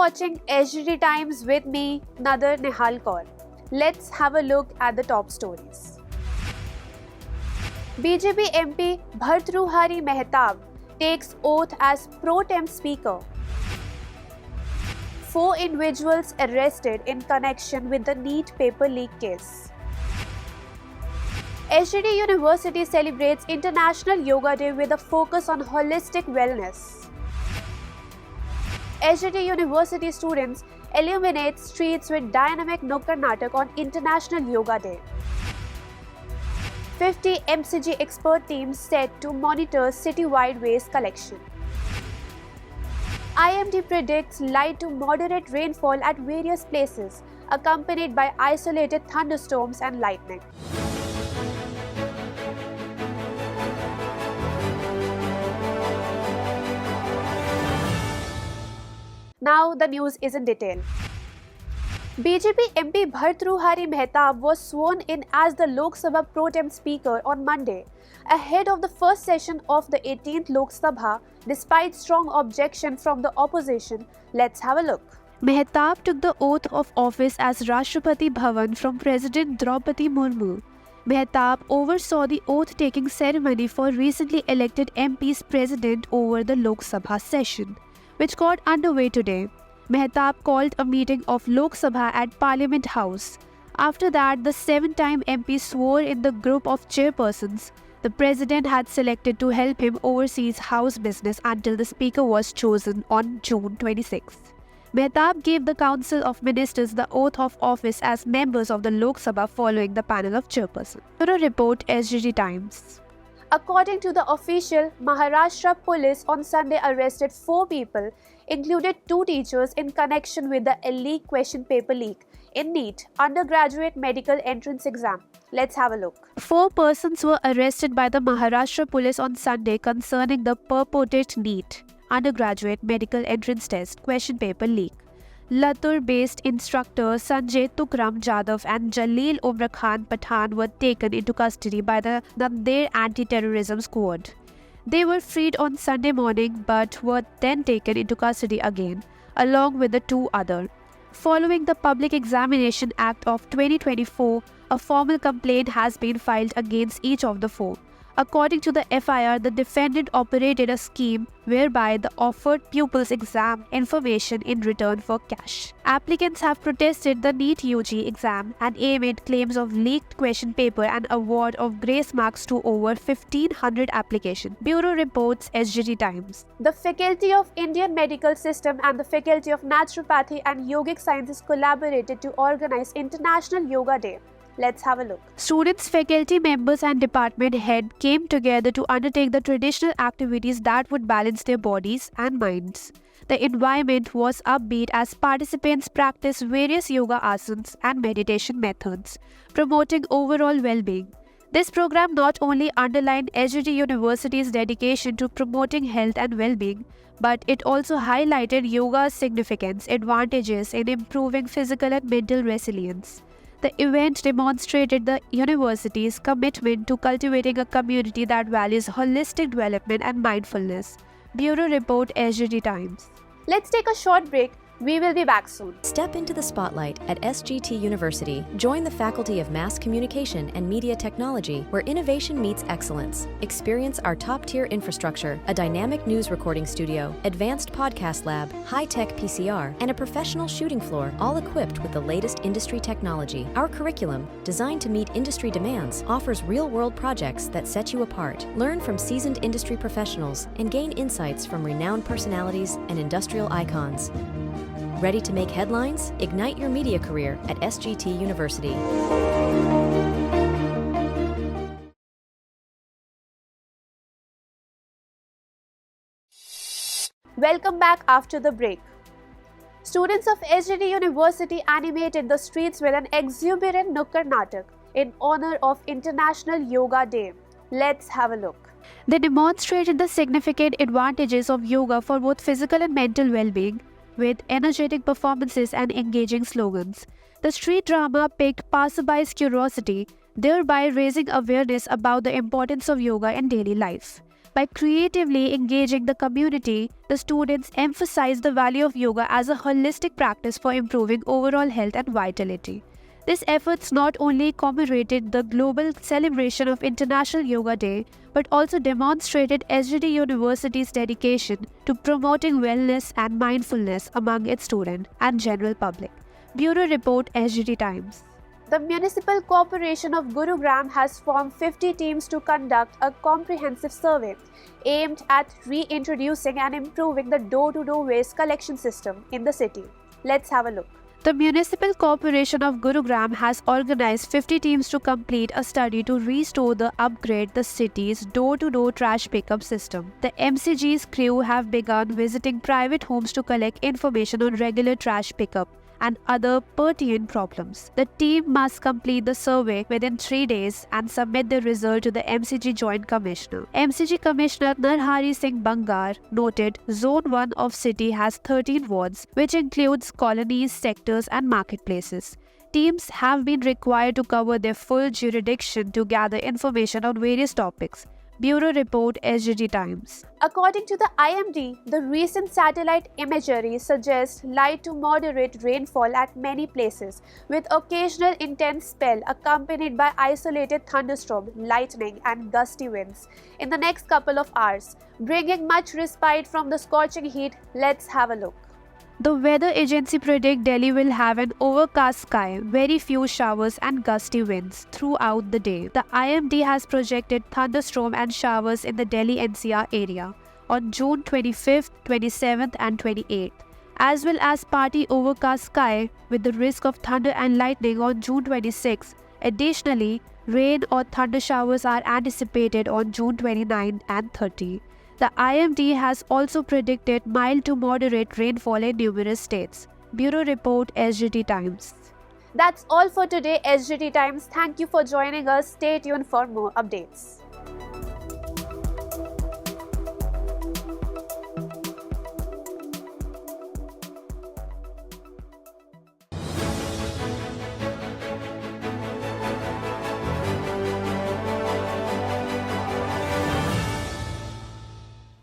watching HDD Times with me, Nadar Nihal Kaur. Let's have a look at the top stories. BJP MP Bhartruhari Mehtab takes oath as pro tem speaker. 4 individuals arrested in connection with the NEET paper leak case. HDD University celebrates International Yoga Day with a focus on holistic wellness. HDD University students illuminate streets with dynamic Nukkad Natak on International Yoga Day. 50 MCG expert teams set to monitor citywide waste collection. IMD predicts light to moderate rainfall at various places, accompanied by isolated thunderstorms and lightning. Now the news is in detail. BJP MP Bhartruhari Mehtab was sworn in as the Lok Sabha pro tem speaker on Monday, ahead of the first session of the 18th Lok Sabha, despite strong objection from the opposition. Let's have a look. Mehtab took the oath of office as Rashtrapati Bhavan from President Draupadi Murmu. Mehtab oversaw the oath-taking ceremony for recently elected MP's president over the Lok Sabha session, which got underway today. Mehtab called a meeting of Lok Sabha at Parliament House. After that, the 7-time MP swore in the group of chairpersons the president had selected to help him oversee House business until the speaker was chosen on June 26. Mehtab gave the Council of Ministers the oath of office as members of the Lok Sabha following the panel of chairpersons. Bureau Report, SGT Times. According to the official, Maharashtra police on Sunday arrested 4 people, included 2 teachers in connection with the leak question paper leak in NEET undergraduate medical entrance exam. Let's have a look. 4 persons were arrested by the Maharashtra police on Sunday concerning the purported NEET undergraduate medical entrance test question paper leak. Latur-based instructors Sanjay Tukram Jadhav and Jaleel Umar Khan Pathan were taken into custody by the Nandeed Anti-Terrorism Squad. They were freed on Sunday morning but were then taken into custody again, along with the 2 others. Following the Public Examination Act of 2024, a formal complaint has been filed against each of the 4. According to the FIR, the defendant operated a scheme whereby they offered pupils exam information in return for cash. Applicants have protested the NEET UG exam and made claims of leaked question paper and award of grace marks to over 1,500 applications. Bureau reports, SGT Times. The Faculty of Indian Medical System and the Faculty of Naturopathy and Yogic Sciences collaborated to organize International Yoga Day. Let's have a look. Students, faculty members and department head came together to undertake the traditional activities that would balance their bodies and minds. The environment was upbeat as participants practiced various yoga asanas and meditation methods, promoting overall well-being. This program not only underlined HDD University's dedication to promoting health and well-being, but it also highlighted yoga's significance, advantages in improving physical and mental resilience. The event demonstrated the university's commitment to cultivating a community that values holistic development and mindfulness. Bureau Report, SGT Times. Let's take a short break. We will be back soon. Step into the spotlight at SGT University. Join the Faculty of Mass Communication and Media Technology, where innovation meets excellence. Experience our top-tier infrastructure, a dynamic news recording studio, advanced podcast lab, high-tech PCR, and a professional shooting floor, all equipped with the latest industry technology. Our curriculum, designed to meet industry demands, offers real-world projects that set you apart. Learn from seasoned industry professionals and gain insights from renowned personalities and industrial icons. Ready to make headlines? Ignite your media career at SGT University. Welcome back after the break. Students of HDD University animated the streets with an exuberant Nukkad Natak in honor of International Yoga Day. Let's have a look. They demonstrated the significant advantages of yoga for both physical and mental well-being, with energetic performances and engaging slogans. The street drama piqued passerbys' curiosity, thereby raising awareness about the importance of yoga in daily life. By creatively engaging the community, the students emphasize the value of yoga as a holistic practice for improving overall health and vitality. These efforts not only commemorated the global celebration of International Yoga Day, but also demonstrated SGT University's dedication to promoting wellness and mindfulness among its students and general public. Bureau Report, SGT Times. The Municipal Corporation of Gurugram has formed 50 teams to conduct a comprehensive survey aimed at reintroducing and improving the door-to-door waste collection system in the city. Let's have a look. The Municipal Corporation of Gurugram has organized 50 teams to complete a study to restore the upgrade the city's door-to-door trash pickup system. The MCG's crew have begun visiting private homes to collect information on regular trash pickup and other pertinent problems. The team must complete the survey within 3 days and submit the result to the MCG Joint Commissioner. MCG Commissioner Narhari Singh Bangar noted Zone 1 of city has 13 wards, which includes colonies, sectors and marketplaces. Teams have been required to cover their full jurisdiction to gather information on various topics. Bureau Report, SGT Times. According to the IMD, the recent satellite imagery suggests light to moderate rainfall at many places, with occasional intense spell accompanied by isolated thunderstorm, lightning and gusty winds in the next couple of hours, bringing much respite from the scorching heat. Let's have a look. The weather agency predicts Delhi will have an overcast sky, very few showers and gusty winds throughout the day. The IMD has projected thunderstorm and showers in the Delhi NCR area on June 25th, 27th and 28th, as well as partly overcast sky with the risk of thunder and lightning on June 26th. Additionally, rain or thunder showers are anticipated on June 29 and 30. The IMD has also predicted mild to moderate rainfall in numerous states. Bureau Report, SGT Times. That's all for today, SGT Times. Thank you for joining us. Stay tuned for more updates.